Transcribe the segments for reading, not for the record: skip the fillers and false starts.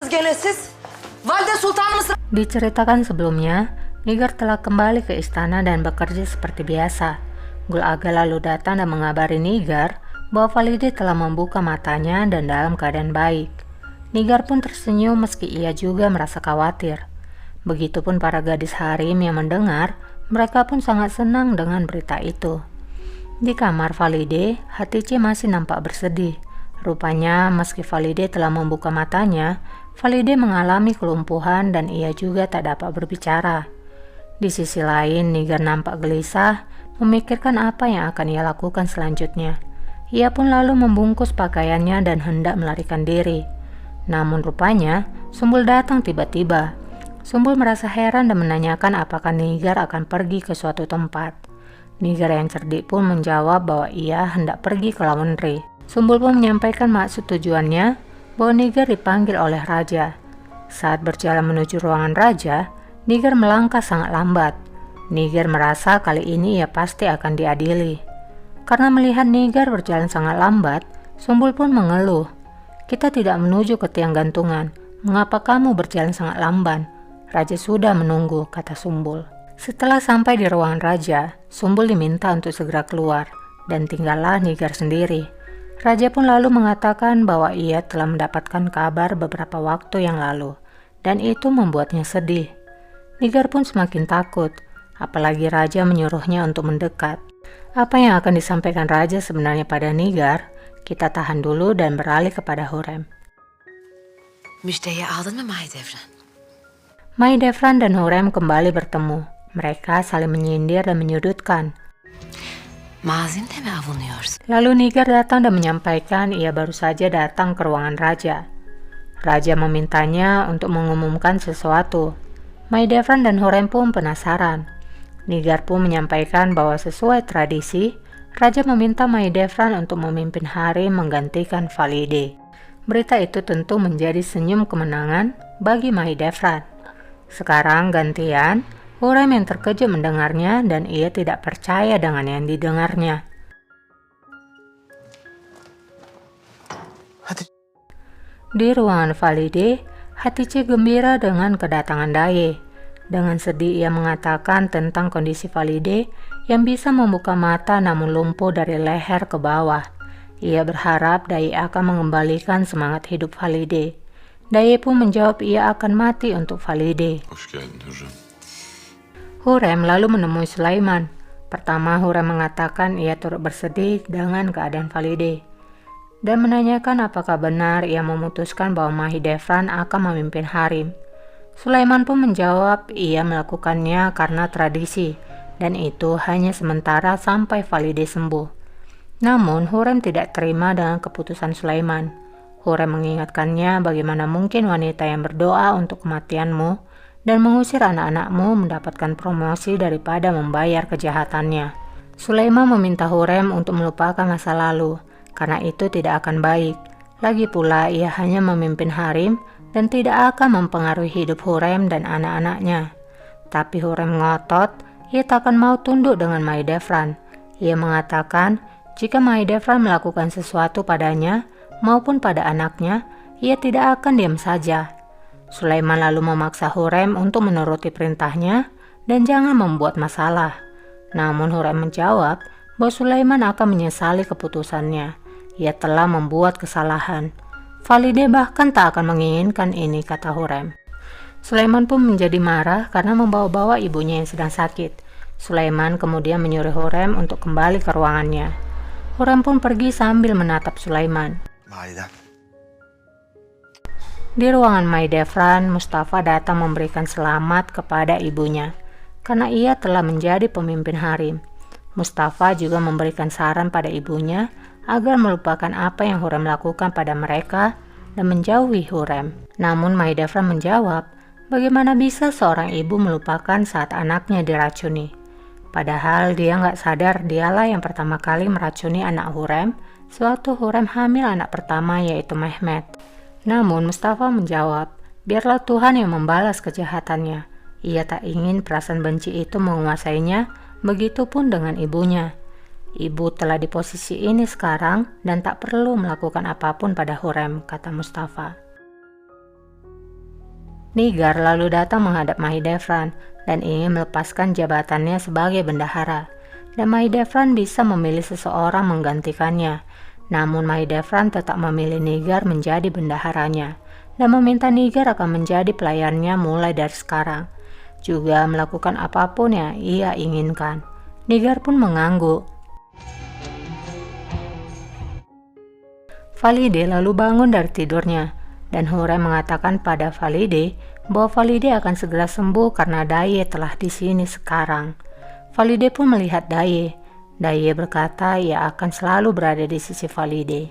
Gene siz Valide Sultan mısınız? Diceritakan sebelumnya, Nigar telah kembali ke istana dan bekerja seperti biasa. Gul Aga lalu datang dan mengabari Nigar bahwa Valide telah membuka matanya dan dalam keadaan baik. Nigar pun tersenyum meski ia juga merasa khawatir. Begitupun para gadis harem yang mendengar, mereka pun sangat senang dengan berita itu. Di kamar Valide, Hatice masih nampak bersedih. Rupanya meski Valide telah membuka matanya, Valide mengalami kelumpuhan dan ia juga tak dapat berbicara. Di sisi lain, Nigar nampak gelisah, memikirkan apa yang akan ia lakukan selanjutnya. Ia pun lalu membungkus pakaiannya dan hendak melarikan diri. Namun rupanya, Sumbul datang tiba-tiba. Sumbul merasa heran dan menanyakan apakah Nigar akan pergi ke suatu tempat. Nigar yang cerdik pun menjawab bahwa ia hendak pergi ke laundry. Sumbul pun menyampaikan maksud tujuannya bahwa Nigar dipanggil oleh raja. Saat berjalan menuju ruangan raja, Nigar melangkah sangat lambat. Nigar merasa kali ini ia pasti akan diadili. Karena melihat Nigar berjalan sangat lambat, Sumbul pun mengeluh. "Kita tidak menuju ke tiang gantungan. Mengapa kamu berjalan sangat lambat? Raja sudah menunggu," kata Sumbul. Setelah sampai di ruangan raja, Sumbul diminta untuk segera keluar, dan tinggallah Nigar sendiri. Raja pun lalu mengatakan bahwa ia telah mendapatkan kabar beberapa waktu yang lalu, dan itu membuatnya sedih. Nigar pun semakin takut, apalagi raja menyuruhnya untuk mendekat. Apa yang akan disampaikan raja sebenarnya pada Nigar? Kita tahan dulu dan beralih kepada Hurrem. Müjdeyi aldın mı Mahidevran? Mahidevran dan Hurrem kembali bertemu. Mereka saling menyindir dan menyudutkan. Mazinde mi avunuyorsun? Lalu Nigar datang dan menyampaikan ia baru saja datang ke ruangan raja. Raja memintanya untuk mengumumkan sesuatu. Mahidevran dan Hurrem pun penasaran. Nigar pun menyampaikan bahwa sesuai tradisi, raja meminta Mahidevran untuk memimpin harem menggantikan Valide. Berita itu tentu menjadi senyum kemenangan bagi Mahidevran. Sekarang gantian, Hurrem yang terkejut mendengarnya dan ia tidak percaya dengan yang didengarnya. Di ruangan Valide, Hatice gembira dengan kedatangan Daye. Dengan sedih ia mengatakan tentang kondisi Valide yang bisa membuka mata namun lumpuh dari leher ke bawah. Ia berharap Daye akan mengembalikan semangat hidup Valide. Daye pun menjawab ia akan mati untuk Valide. Hoş geldin Hürrem. Hurrem lalu menemui Sulaiman. Pertama, Hurrem mengatakan ia turut bersedih dengan keadaan Valide dan menanyakan apakah benar ia memutuskan bahwa Mahidevran akan memimpin harem. Sulaiman pun menjawab ia melakukannya karena tradisi dan itu hanya sementara sampai Valide sembuh. Namun Hurrem tidak terima dengan keputusan Sulaiman. Hurrem mengingatkannya bagaimana mungkin wanita yang berdoa untuk kematianmu dan mengusir anak-anakmu mendapatkan promosi daripada membayar kejahatannya. Sulaiman meminta Hurrem untuk melupakan masa lalu, karena itu tidak akan baik. Lagi pula ia hanya memimpin harem dan tidak akan mempengaruhi hidup Hurrem dan anak-anaknya. Tapi Hurrem ngotot, ia takkan mau tunduk dengan Mahidevran. Ia mengatakan jika Mahidevran melakukan sesuatu padanya maupun pada anaknya, ia tidak akan diam saja. Sulaiman lalu memaksa Hurrem untuk menuruti perintahnya dan jangan membuat masalah. Namun Hurrem menjawab bahwa Sulaiman akan menyesali keputusannya. Ia telah membuat kesalahan. Valide bahkan tak akan menginginkan ini, kata Hurrem. Sulaiman pun menjadi marah karena membawa-bawa ibunya yang sedang sakit. Sulaiman kemudian menyuruh Hurrem untuk kembali ke ruangannya. Hurrem pun pergi sambil menatap Sulaiman. Di ruangan Mahidevran, Mustafa datang memberikan selamat kepada ibunya karena ia telah menjadi pemimpin harem. Mustafa juga memberikan saran pada ibunya agar melupakan apa yang Hurrem lakukan pada mereka dan menjauhi Hurrem. Namun Mahidevran menjawab, bagaimana bisa seorang ibu melupakan saat anaknya diracuni? Padahal dia nggak sadar dialah yang pertama kali meracuni anak Hurrem sewaktu Hurrem hamil anak pertama yaitu Mehmet. Namun Mustafa menjawab, biarlah Tuhan yang membalas kejahatannya. Ia tak ingin perasaan benci itu menguasainya, begitupun dengan ibunya. Ibu telah di posisi ini sekarang dan tak perlu melakukan apapun pada Hurrem, kata Mustafa. Nigar lalu datang menghadap Mahidevran dan ingin melepaskan jabatannya sebagai bendahara. Dan Mahidevran bisa memilih seseorang menggantikannya. Namun Mahidevran tetap memilih Nigar menjadi bendaharanya dan meminta Nigar akan menjadi pelayannya mulai dari sekarang. Juga melakukan apapun yang ia inginkan. Nigar pun mengangguk. Valide lalu bangun dari tidurnya dan Hurrem mengatakan pada Valide bahwa Valide akan segera sembuh karena Daye telah di sini sekarang. Valide pun melihat Daye. Daye berkata ia akan selalu berada di sisi Valide.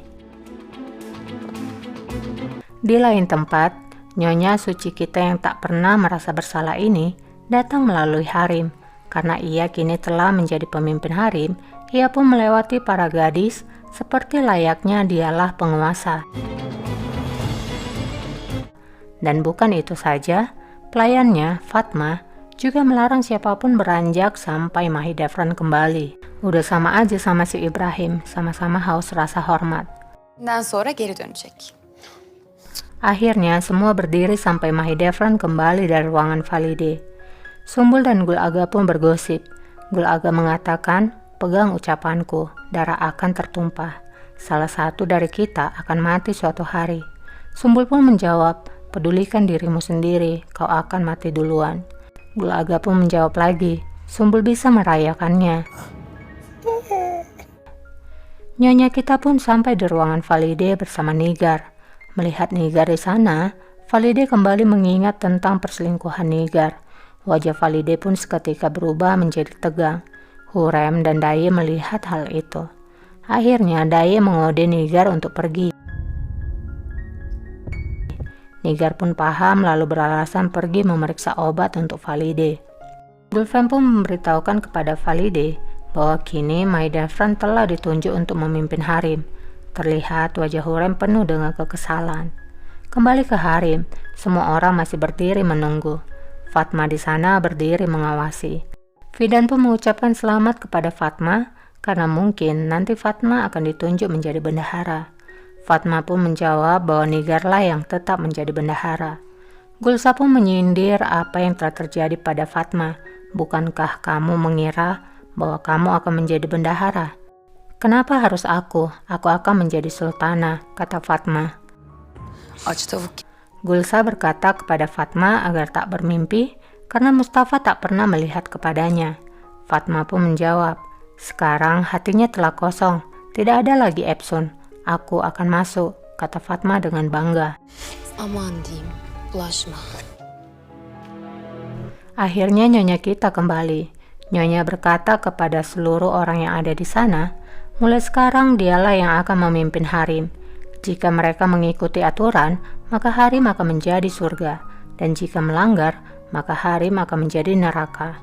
Di lain tempat, Nyonya suci kita yang tak pernah merasa bersalah ini datang melalui harem. Karena ia kini telah menjadi pemimpin harem, ia pun melewati para gadis seperti layaknya dialah penguasa. Dan bukan itu saja, pelayannya, Fatma, juga melarang siapapun beranjak sampai Mahidevran kembali. Udah sama aja sama si Ibrahim, sama-sama haus rasa hormat. Bundan sonra geri dönecek. Akhirnya semua berdiri sampai Mahidevran kembali dari ruangan Valide. Sumbul dan Gul Aga pun bergosip. Gul Aga mengatakan, pegang ucapanku, darah akan tertumpah. Salah satu dari kita akan mati suatu hari. Sumbul pun menjawab, pedulikan dirimu sendiri, kau akan mati duluan. Gul Aga pun menjawab lagi, Sumbul bisa merayakannya. Nyonya kita pun sampai di ruangan Valide bersama Nigar. Melihat Nigar di sana, Valide kembali mengingat tentang perselingkuhan Nigar. Wajah Valide pun seketika berubah menjadi tegang. Hurrem dan Daye melihat hal itu. Akhirnya Daye mengode Nigar untuk pergi. Nigar pun paham lalu beralasan pergi memeriksa obat untuk Valide. Gulfem pun memberitahukan kepada Valide bahwa kini Mahidevran telah ditunjuk untuk memimpin harem. Terlihat wajah Hurrem penuh dengan kekesalan. Kembali ke harem, semua orang masih berdiri menunggu. Fatma di sana berdiri mengawasi. Fidan pun mengucapkan selamat kepada Fatma karena mungkin nanti Fatma akan ditunjuk menjadi bendahara. Fatma pun menjawab bahwa Nigarlah yang tetap menjadi bendahara. Gulsa pun menyindir apa yang telah terjadi pada Fatma. Bukankah kamu mengira bahwa kamu akan menjadi bendahara? Kenapa harus aku? Aku akan menjadi sultana, kata Fatma. Aç tavuk. Gulsa berkata kepada Fatma agar tak bermimpi karena Mustafa tak pernah melihat kepadanya. Fatma pun menjawab, sekarang hatinya telah kosong, tidak ada lagi Epsun. Aku akan masuk, kata Fatma dengan bangga. Aman diyeyim, bulaşma. Akhirnya Nyonya kita kembali. Nyonya berkata kepada seluruh orang yang ada di sana, mulai sekarang dialah yang akan memimpin harem. Jika mereka mengikuti aturan, maka harem akan menjadi surga. Dan jika melanggar, maka harem akan menjadi neraka.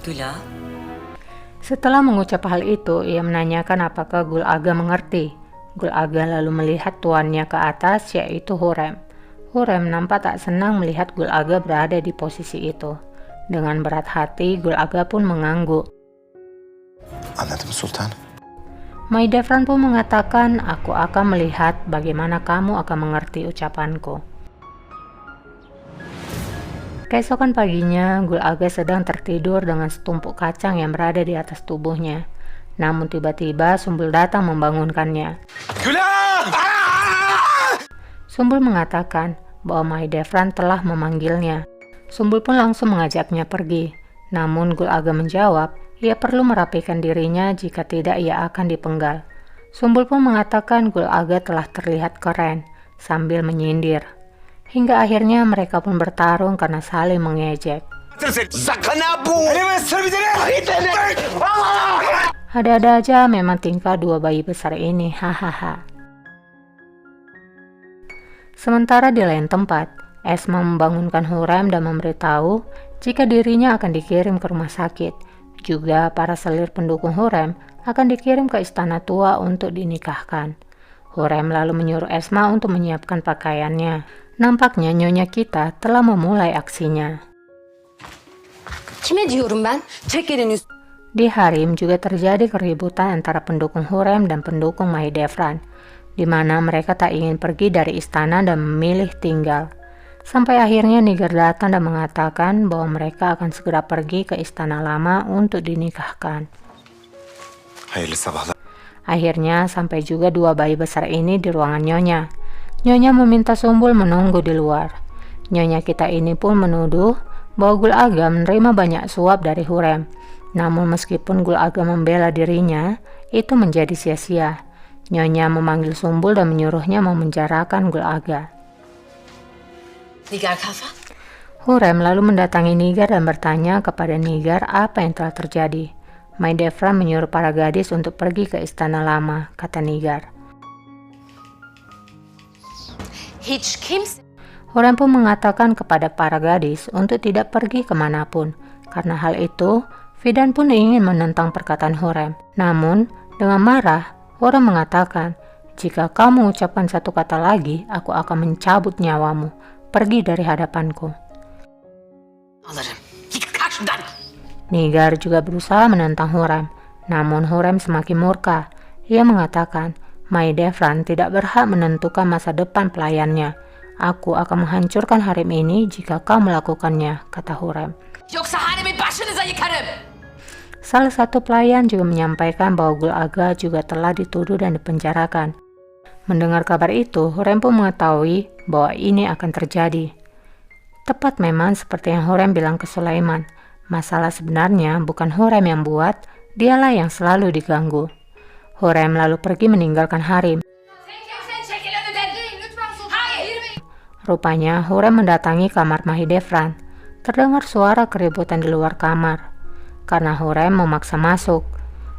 Gula? Setelah mengucap hal itu, ia menanyakan apakah Gul Aga mengerti. Gul Aga lalu melihat tuannya ke atas, yaitu Hurrem. Hurrem nampak tak senang melihat Gul Aga berada di posisi itu. Dengan berat hati, Gul Aga pun mengangguk. Anladım Sultan. Mahidevran pun mengatakan, aku akan melihat bagaimana kamu akan mengerti ucapanku. Keesokan paginya, Gul Aga sedang tertidur dengan setumpuk kacang yang berada di atas tubuhnya. Namun tiba-tiba Sumbul datang membangunkannya. Gula! Sumbul mengatakan bahwa Mahidevran telah memanggilnya. Sumbul pun langsung mengajaknya pergi. Namun Gul Aga menjawab, ia perlu merapikan dirinya jika tidak ia akan dipenggal. Sumbul pun mengatakan Gul Aga telah terlihat keren sambil menyindir. Hingga akhirnya mereka pun bertarung karena saling mengejek. Ada-ada aja memang tingkah dua bayi besar ini, hahaha. Sementara di lain tempat, Esma membangunkan Hurrem dan memberitahu jika dirinya akan dikirim ke rumah sakit. Juga para selir pendukung Hurrem akan dikirim ke istana tua untuk dinikahkan. Hurrem lalu menyuruh Esma untuk menyiapkan pakaiannya. Nampaknya nyonya kita telah memulai aksinya. Kime diyorum ben? Çek elini. Di harem juga terjadi keributan antara pendukung Hurrem dan pendukung Mahidevran, di mana mereka tak ingin pergi dari istana dan memilih tinggal. Sampai akhirnya Nigar datang dan mengatakan bahwa mereka akan segera pergi ke istana lama untuk dinikahkan. Hayırlı sabahlar. Akhirnya sampai juga dua bayi besar ini di ruangan Nyonya. Nyonya meminta Sumbul menunggu di luar. Nyonya kita ini pun menuduh bahwa Gul Aga menerima banyak suap dari Hurrem. Namun meskipun Gul Aga membela dirinya, itu menjadi sia-sia. Nyonya memanggil Sumbul dan menyuruhnya memenjarakan Gul Aga. Nigar Kafa? Hurrem lalu mendatangi Nigar dan bertanya kepada Nigar apa yang telah terjadi. Mahidevran menyuruh para gadis untuk pergi ke istana lama, kata Nigar. Hiç kimse... Hurrem pun mengatakan kepada para gadis untuk tidak pergi kemanapun. Karena hal itu, Fidan pun ingin menentang perkataan Hurrem. Namun, dengan marah, Hurrem mengatakan, jika kamu mengucapkan satu kata lagi, aku akan mencabut nyawamu. Pergi dari hadapanku. Alırım. Git karşımdan. Nigar juga berusaha menentang Hurrem. Namun Hurrem semakin murka. Ia mengatakan, Mahidevran tidak berhak menentukan masa depan pelayannya. Aku akan menghancurkan harem ini jika kau melakukannya, kata Hurrem. Yoksa hanemin başınıza yıkarım. Salah satu pelayan juga menyampaikan bahwa Gul Aga juga telah dituduh dan dipenjarakan. Mendengar kabar itu, Hurrem pun mengetahui bahwa ini akan terjadi. Tepat memang seperti yang Hurrem bilang ke Sulaiman. Masalah sebenarnya bukan Hurrem yang buat, dialah yang selalu diganggu. Hurrem lalu pergi meninggalkan harem. Rupanya Hurrem mendatangi kamar Mahidevran. Terdengar suara keributan di luar kamar. Karena Hurrem memaksa masuk,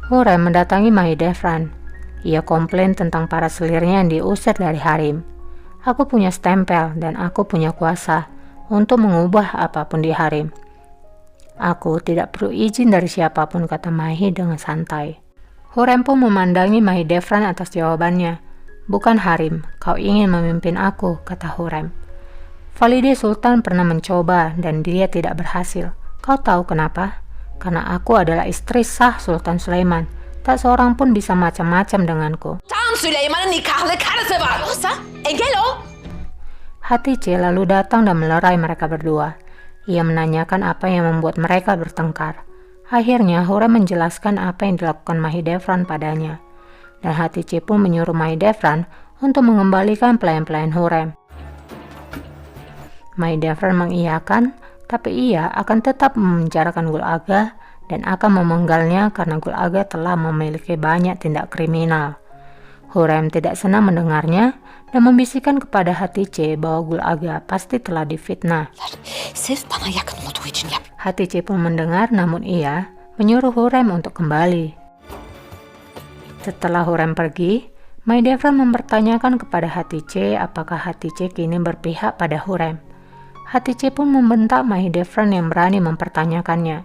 Hurrem mendatangi Mahidevran. Ia komplain tentang para selirnya yang diusir dari harem. Aku punya stempel dan aku punya kuasa untuk mengubah apapun di harem. Aku tidak perlu izin dari siapapun, kata Mahi dengan santai. Hurrem pun memandangi Mahidevran atas jawabannya. Bukan harem, kau ingin memimpin aku, kata Hurrem. Valide Sultan pernah mencoba dan dia tidak berhasil. Kau tahu kenapa? Karena aku adalah istri sah Sultan Sulaiman. Tak seorang pun bisa macam-macam denganku. Tam Süleyman'ın nikahlı karısı var. Olsa engel ol. Hatice lalu datang dan melerai mereka berdua. Ia menanyakan apa yang membuat mereka bertengkar. Akhirnya Hurrem menjelaskan apa yang dilakukan Mahidevran padanya. Dan Hatice pun menyuruh Mahidevran untuk mengembalikan pelayan-pelayan Hurrem. Mahidevran mengiyakan, tapi ia akan tetap memenjarakan Gul Aga dan akan memenggalnya karena Gul Aga telah memiliki banyak tindak kriminal. Hurrem tidak senang mendengarnya dan membisikkan kepada Hatice bahwa Gul Aga pasti telah difitnah. Sırf bana yakın olduğu için yap. Hatice pun mendengar, namun ia menyuruh Hurrem untuk kembali. Setelah Hurrem pergi, Mahidevran mempertanyakan kepada Hatice apakah Hatice kini berpihak pada Hurrem. Hatice pun membentak Mahidevran yang berani mempertanyakannya.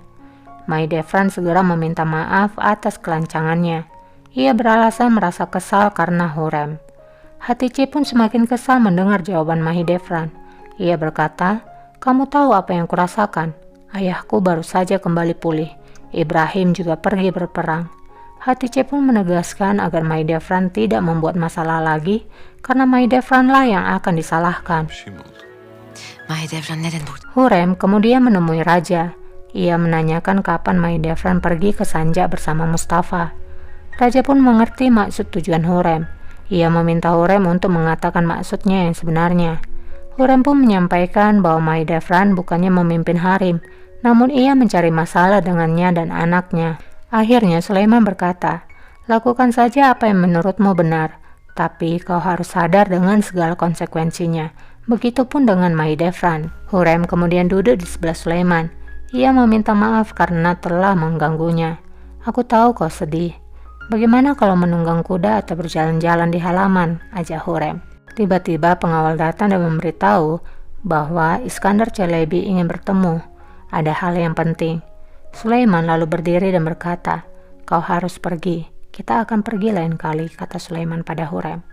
Mahidevran segera meminta maaf atas kelancangannya. Ia beralasan merasa kesal karena Hurrem. Hatice pun semakin kesal mendengar jawaban Mahidevran. Ia berkata, kamu tahu apa yang kurasakan? Ayahku baru saja kembali pulih. Ibrahim juga pergi berperang. Hatice pun menegaskan agar Mahidevran tidak membuat masalah lagi karena Mahidevran lah yang akan disalahkan. Mahidevran neden burada? Hurrem kemudian menemui raja. Ia menanyakan kapan Mahidevran pergi ke Sanjak bersama Mustafa. Raja pun mengerti maksud tujuan Hurrem. Ia meminta Hurrem untuk mengatakan maksudnya yang sebenarnya. Hurrem pun menyampaikan bahwa Mahidevran bukannya memimpin harem, namun ia mencari masalah dengannya dan anaknya. Akhirnya Sulaiman berkata, lakukan saja apa yang menurutmu benar, tapi kau harus sadar dengan segala konsekuensinya. Begitupun dengan Mahidevran. Hurrem kemudian duduk di sebelah Sulaiman. Ia meminta maaf karena telah mengganggunya. Aku tahu kau sedih. Bagaimana kalau menunggang kuda atau berjalan-jalan di halaman, ajak Hurrem. Tiba-tiba pengawal datang dan memberitahu bahwa Iskandar Celebi ingin bertemu. Ada hal yang penting. Sulaiman lalu berdiri dan berkata, kau harus pergi. Kita akan pergi lain kali, kata Sulaiman pada Hurrem.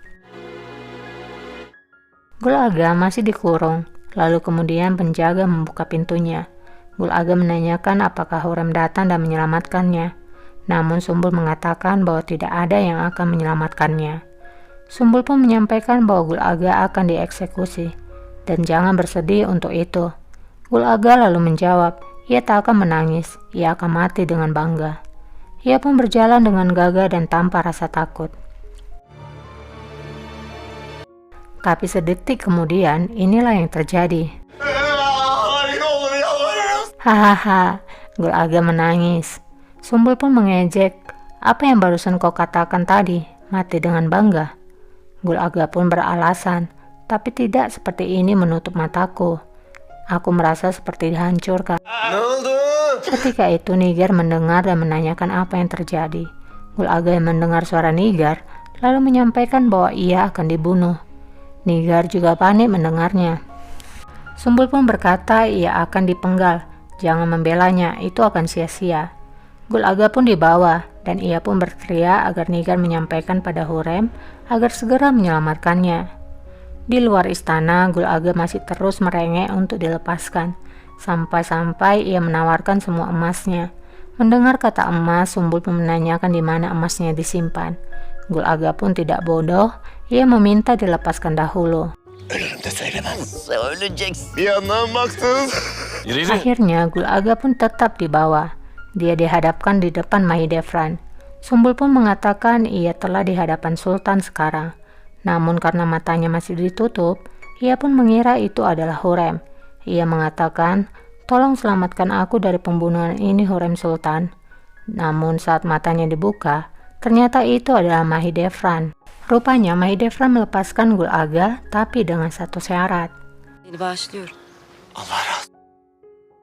Gul Aga masih dikurung. Lalu kemudian penjaga membuka pintunya. Gul Aga menanyakan apakah Hurrem datang dan menyelamatkannya. Namun Sumbul mengatakan bahwa tidak ada yang akan menyelamatkannya. Sumbul pun menyampaikan bahwa Gul Aga akan dieksekusi. dan jangan bersedih untuk itu. Gul Aga lalu menjawab, ia tak akan menangis, ia akan mati dengan bangga. Ia pun berjalan dengan gagah dan tanpa rasa takut. Tapi sedetik kemudian, inilah yang terjadi. Hahaha, Gul Aga menangis. Sumbul pun mengejek, apa yang barusan kau katakan tadi, mati dengan bangga? Gul Aga pun beralasan, tapi tidak seperti ini menutup mataku. Aku merasa seperti dihancurkan. Ketika itu Nigar mendengar dan menanyakan apa yang terjadi. Gul Aga yang mendengar suara Nigar, lalu menyampaikan bahwa ia akan dibunuh. Nigar juga panik mendengarnya. Sumbul pun berkata ia akan dipenggal, jangan membelanya, itu akan sia-sia. Gul Aga pun dibawa, dan ia pun berteriak agar Nigar menyampaikan pada Hurrem agar segera menyelamatkannya. Di luar istana, Gul Aga masih terus merengek untuk dilepaskan, sampai-sampai ia menawarkan semua emasnya. Mendengar kata emas, Sumbul pun menanyakan di mana emasnya disimpan. Gul Aga pun tidak bodoh, ia meminta dilepaskan dahulu. Akhirnya Gul Aga pun tetap dibawa. Dia dihadapkan di depan Mahidevran. Sumbul pun mengatakan ia telah di hadapan Sultan sekarang. Namun karena matanya masih ditutup, ia pun mengira itu adalah Hurrem. Ia mengatakan, tolong selamatkan aku dari pembunuhan ini Hurrem Sultan. Namun saat matanya dibuka, ternyata itu adalah Mahidevran. Rupanya Mahidevran melepaskan Gul Aga, tapi dengan satu syarat. Seni bağışlıyorum. Allah razı.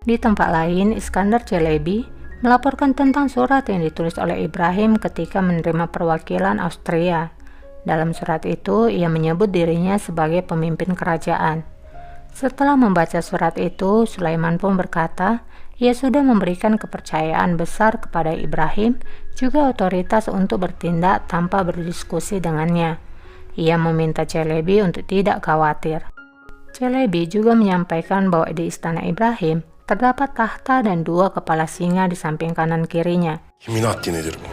Di tempat lain, Iskandar Çelebi melaporkan tentang surat yang ditulis oleh Ibrahim ketika menerima perwakilan Austria. Dalam surat itu, ia menyebut dirinya sebagai pemimpin kerajaan. Setelah membaca surat itu, Sulaiman pun berkata, ia sudah memberikan kepercayaan besar kepada Ibrahim, juga otoritas untuk bertindak tanpa berdiskusi dengannya. Ia meminta Çelebi untuk tidak khawatir. Çelebi juga menyampaikan bahwa di istana Ibrahim terdapat tahta dan 2 kepala singa di samping kanan kirinya. Kimin haddi nedir bu?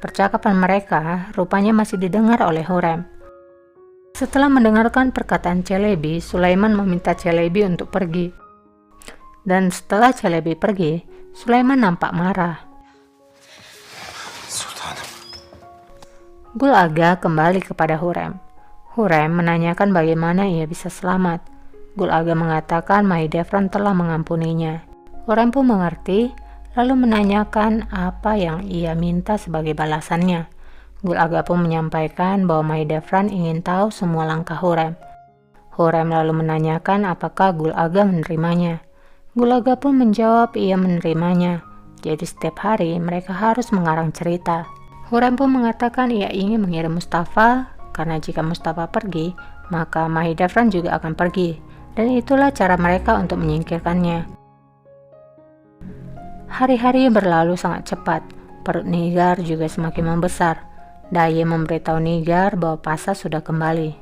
Percakapan mereka rupanya masih didengar oleh Hurrem. Setelah mendengarkan perkataan Çelebi, Sulaiman meminta Çelebi untuk pergi. Dan setelah Çelebi pergi, Sulaiman nampak marah. Sultanım. Gul Aga kembali kepada Hurrem. Hurrem menanyakan bagaimana ia bisa selamat. Gul Aga mengatakan Mahidevran telah mengampuninya. Hurrem pun mengerti, lalu menanyakan apa yang ia minta sebagai balasannya. Gul Aga pun menyampaikan bahwa Mahidevran ingin tahu semua langkah Hurrem. Hurrem lalu menanyakan apakah Gul Aga menerimanya. Gul Aga pun menjawab ia menerimanya. Jadi setiap hari mereka harus mengarang cerita. Hurrem pun mengatakan ia ingin mengirim Mustafa, karena jika Mustafa pergi, maka Mahidevran juga akan pergi. Dan itulah cara mereka untuk menyingkirkannya. Hari-hari berlalu sangat cepat. Perut Nigar juga semakin membesar. Daye memberitahu Nigar bahwa Pasa sudah kembali.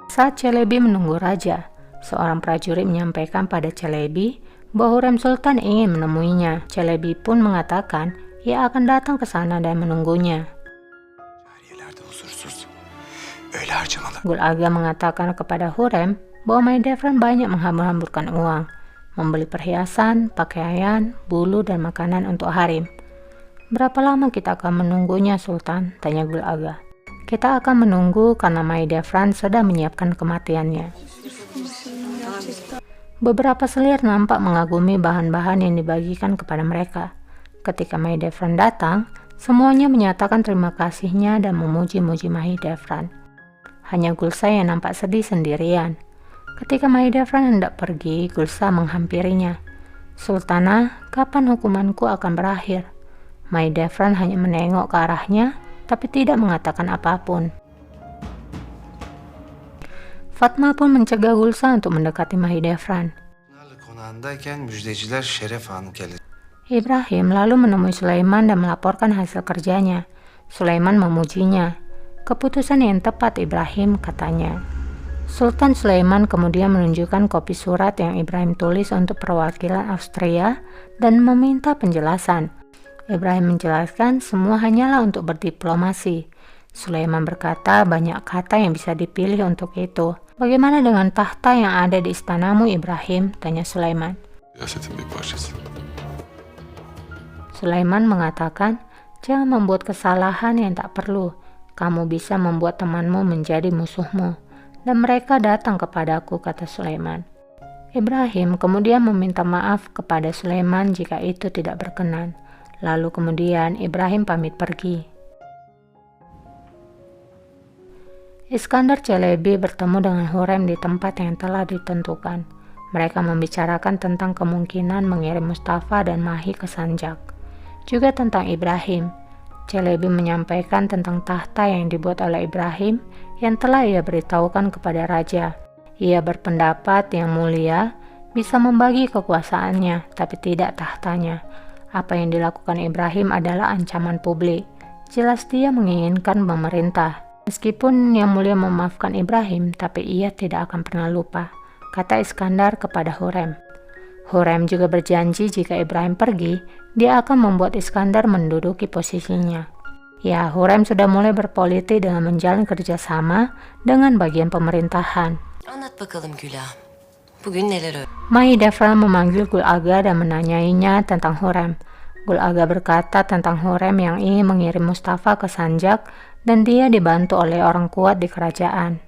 Saat Çelebi menunggu raja, seorang prajurit menyampaikan pada Çelebi bahwa Hurrem Sultan ingin menemuinya. Çelebi pun mengatakan ia akan datang ke sana dan menunggunya. Gul Aga mengatakan kepada Hurrem bahwa Mahidevran banyak menghambur-hamburkan uang, membeli perhiasan, pakaian, bulu, dan makanan untuk harim. Berapa lama kita akan menunggunya, Sultan? Tanya Gul Aga. Kita akan menunggu karena Mahidevran sedang menyiapkan kematiannya. Beberapa selir nampak mengagumi bahan-bahan yang dibagikan kepada mereka. Ketika Mahidevran datang, semuanya menyatakan terima kasihnya dan memuji-muji Mahidevran. Hanya Gulsa yang nampak sedih sendirian. Ketika Mahidevran hendak pergi, Gulsa menghampirinya. Sultanah, kapan hukumanku akan berakhir? Mahidevran hanya menengok ke arahnya, tapi tidak mengatakan apapun. Fatma pun mencegah Gulsa untuk mendekati Mahidevran. Ibrahim lalu menemui Sulaiman dan melaporkan hasil kerjanya. Sulaiman memujinya. Keputusan yang tepat Ibrahim, katanya. Sultan Sulaiman kemudian menunjukkan kopi surat yang Ibrahim tulis untuk perwakilan Austria dan meminta penjelasan. Ibrahim menjelaskan semua hanyalah untuk berdiplomasi. Sulaiman berkata banyak kata yang bisa dipilih untuk itu. Bagaimana dengan tahta yang ada di istanamu Ibrahim? Tanya Sulaiman. Siyasetin bir parçası. Sulaiman mengatakan, jangan membuat kesalahan yang tak perlu. Kamu bisa membuat temanmu menjadi musuhmu. Dan mereka datang kepadaku, kata Sulaiman. Ibrahim kemudian meminta maaf kepada Sulaiman jika itu tidak berkenan. Lalu kemudian Ibrahim pamit pergi. Iskandar Celebi bertemu dengan Hurrem di tempat yang telah ditentukan. Mereka membicarakan tentang kemungkinan mengirim Mustafa dan Mahi ke Sanjak. Juga tentang Ibrahim. Celebi menyampaikan tentang tahta yang dibuat oleh Ibrahim yang telah ia beritahukan kepada raja. Ia berpendapat yang mulia bisa membagi kekuasaannya, tapi tidak tahtanya. Apa yang dilakukan Ibrahim adalah ancaman publik. Jelas dia menginginkan memerintah. Meskipun Yang Mulia memaafkan Ibrahim, tapi ia tidak akan pernah lupa, kata Iskandar kepada Hurrem. Hurrem juga berjanji jika Ibrahim pergi, dia akan membuat Iskandar menduduki posisinya. Ya, Hurrem sudah mulai berpolitik dengan menjalin kerjasama dengan bagian pemerintahan. Anlat bakalım Güla. Bugün neler öğrendin? Mahidevran memanggil Gul Aga dan menanyainya tentang Hurrem. Gul Aga berkata tentang Hurrem yang ingin mengirim Mustafa ke Sanjak dan dia dibantu oleh orang kuat di kerajaan.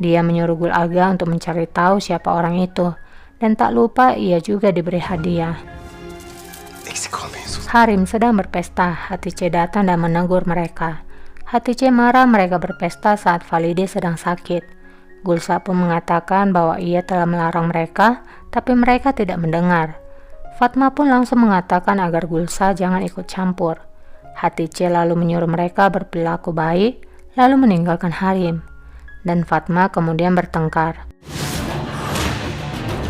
Dia menyuruh Gul Aga untuk mencari tahu siapa orang itu, dan tak lupa ia juga diberi hadiah. Eksik olmayın sultan. Harim sedang berpesta, Hatice datang dan menegur mereka. Hatice marah mereka berpesta saat Valide sedang sakit. Gulsa pun mengatakan bahwa ia telah melarang mereka, tapi mereka tidak mendengar. Fatma pun langsung mengatakan agar Gulsa jangan ikut campur. Hatice lalu menyuruh mereka berperilaku baik, lalu meninggalkan Harim. Dan Fatma kemudian bertengkar.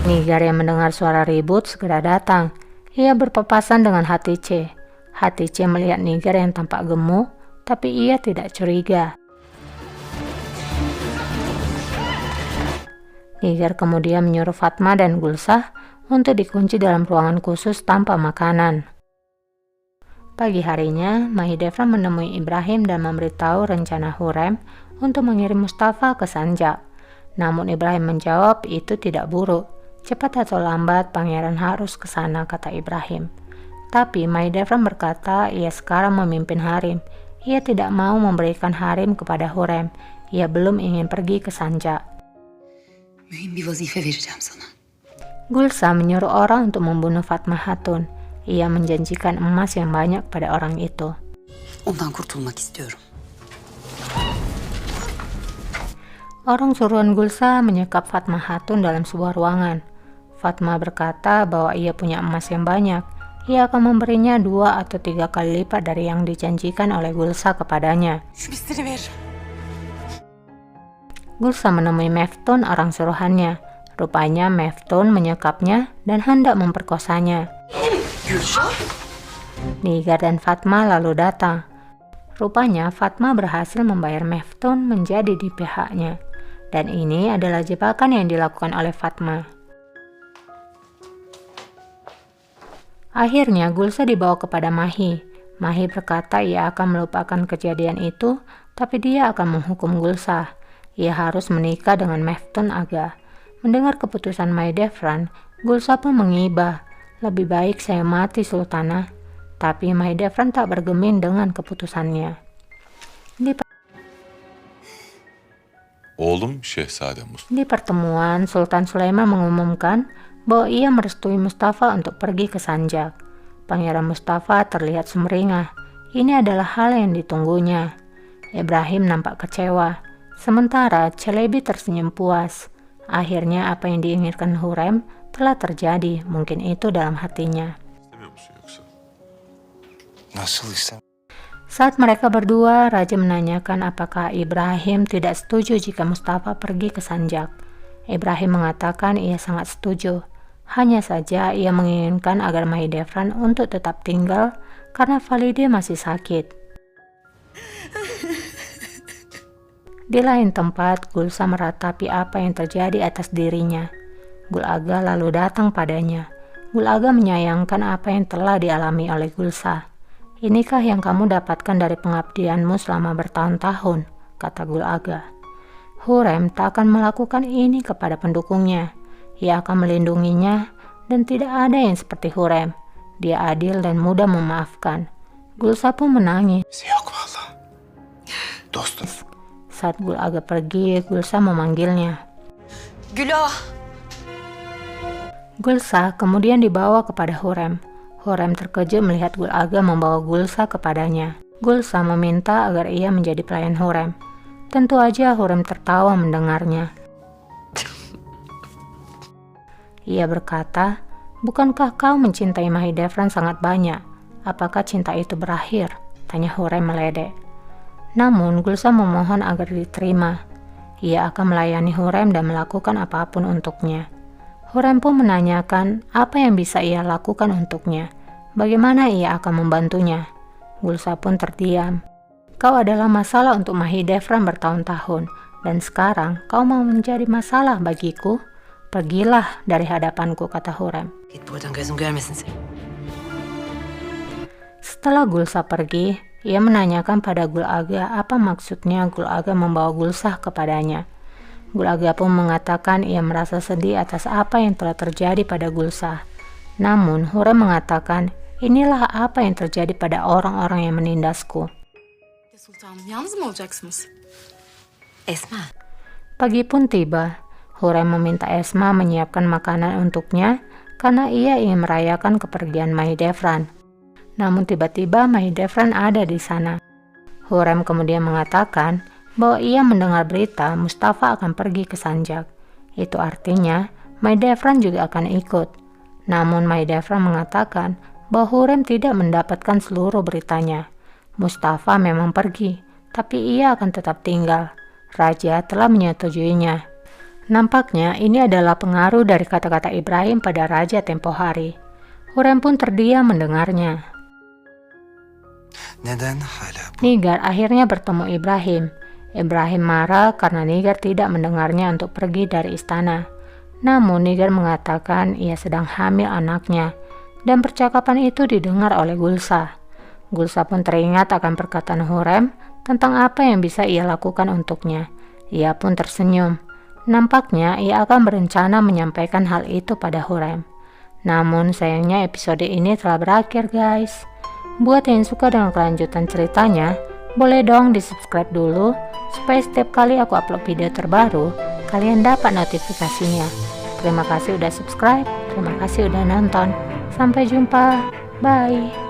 Nigar yang mendengar suara ribut segera datang. Ia berpapasan dengan Hatice. Hatice melihat Nigar yang tampak gemuk, tapi ia tidak curiga. Nigar kemudian menyuruh Fatma dan Gulsah untuk dikunci dalam ruangan khusus tanpa makanan. Pagi harinya, Mahidevran menemui Ibrahim dan memberitahu rencana Hurrem untuk mengirim Mustafa ke Sanjak. Namun Ibrahim menjawab itu tidak buruk. Cepat atau lambat pangeran harus ke sana, kata Ibrahim. Tapi Mahidevran berkata ia sekarang memimpin Harim. Ia tidak mau memberikan Harim kepada Hurrem. Ia belum ingin pergi ke Sanjak. Mühim bir vazife vereceğim sana. Gulsa menyuruh orang untuk membunuh Fatma Hatun. Ia menjanjikan emas yang banyak pada orang itu. Ondan kurtulmak istiyorum. Orang suruhan Gulsa menyekap Fatma Hatun dalam sebuah ruangan. Fatma berkata bahwa ia punya emas yang banyak. Ia akan memberinya 2 atau 3 kali lipat dari yang dijanjikan oleh Gulsa kepadanya. Şu listeni ver. Gulsa menemui Meftun, orang suruhannya. Rupanya Meftun menyekapnya dan hendak memperkosanya. Nigar dan Fatma lalu datang. Rupanya Fatma berhasil membayar Meftun menjadi di pihaknya. Dan ini adalah jebakan yang dilakukan oleh Fatma. Akhirnya Gulsa dibawa kepada Mahi. Mahi berkata ia akan melupakan kejadian itu, tapi dia akan menghukum Gulsa. Ia harus menikah dengan Meftun Aga. Mendengar keputusan Mahidevran, Gulsa pun mengibah. Lebih baik saya mati, Sultanah. Tapi Mahidevran tak bergeming dengan keputusannya. Oğlum Şehzade Mustafa. Di pertemuan, Sultan Sulaiman mengumumkan bahwa ia merestui Mustafa untuk pergi ke Sanjak. Pangeran Mustafa terlihat sumringah. Ini adalah hal yang ditunggunya. Ibrahim nampak kecewa. Sementara Celebi tersenyum puas. Akhirnya apa yang diinginkan Hurrem telah terjadi. Mungkin itu dalam hatinya. İstemiyor musun yoksa? Nasıl istem? Saat mereka berdua, Raja menanyakan apakah Ibrahim tidak setuju jika Mustafa pergi ke Sanjak. Ibrahim mengatakan ia sangat setuju. Hanya saja ia menginginkan agar Mahidevran untuk tetap tinggal karena Valide masih sakit. Di lain tempat, Gulsa meratapi apa yang terjadi atas dirinya. Gul Aga lalu datang padanya. Gul Aga menyayangkan apa yang telah dialami oleh Gulsa. Inikah yang kamu dapatkan dari pengabdianmu selama bertahun-tahun, kata Gul Aga. Hurrem tak akan melakukan ini kepada pendukungnya. Ia akan melindunginya dan tidak ada yang seperti Hurrem. Dia adil dan mudah memaafkan. Gulsa pun menangis. Yok valla. Dostum. Saat Gul Aga pergi, Gulsa memanggilnya. Gülah. Gulsa kemudian dibawa kepada Hurrem. Hurrem terkejut melihat Gul Aga membawa Gulsa kepadanya. Gulsa meminta agar ia menjadi pelayan Hurrem. Tentu aja Hurrem tertawa mendengarnya. Ia berkata, "Bukankah kau mencintai Mahidevran sangat banyak? Apakah cinta itu berakhir?" tanya Hurrem meledek. Namun Gulsa memohon agar diterima. Ia akan melayani Hurrem dan melakukan apapun untuknya. Hurrem pun menanyakan apa yang bisa ia lakukan untuknya. Bagaimana ia akan membantunya? Gulsa pun terdiam. Kau adalah masalah untuk Mahidevran bertahun-tahun, dan sekarang kau mau menjadi masalah bagiku? Pergilah dari hadapanku, kata Hurrem. Git buradan, gözüm görmesin seni. Setelah Gulsa pergi, ia menanyakan pada Gul Aga apa maksudnya Gul Aga membawa Gulsa kepadanya. Gul Aga pun mengatakan ia merasa sedih atas apa yang telah terjadi pada Gulsa. Namun Hurrem mengatakan, inilah apa yang terjadi pada orang-orang yang menindasku. Sultanım, yalnız mı olacaksınız? Esma, Pagi pun tiba. Hurrem meminta Esma menyiapkan makanan untuknya karena ia ingin merayakan kepergian Mahidevran. Namun tiba-tiba Mahidevran ada di sana. Hurrem kemudian mengatakan bahwa ia mendengar berita Mustafa akan pergi ke Sanjak. Itu artinya Mahidevran juga akan ikut. Namun Mahidevran mengatakan bahwa Hurrem tidak mendapatkan seluruh beritanya. Mustafa memang pergi, tapi ia akan tetap tinggal. Raja telah menyetujuinya. Nampaknya ini adalah pengaruh dari kata-kata Ibrahim pada raja tempo hari. Hurrem pun terdiam mendengarnya. Neden hala bu? Nigar akhirnya bertemu Ibrahim. Ibrahim marah karena Nigar tidak mendengarnya untuk pergi dari istana. Namun Nigar mengatakan ia sedang hamil anaknya, dan percakapan itu didengar oleh Gulsa. Gulsa pun teringat akan perkataan Hurrem tentang apa yang bisa ia lakukan untuknya. Ia pun tersenyum. Nampaknya ia akan berencana menyampaikan hal itu pada Hurrem. Namun sayangnya episode ini telah berakhir, guys. Buat yang suka dengan kelanjutan ceritanya, boleh dong di-subscribe dulu supaya setiap kali aku upload video terbaru, kalian dapat notifikasinya. Terima kasih udah subscribe, terima kasih udah nonton. Sampai jumpa, bye.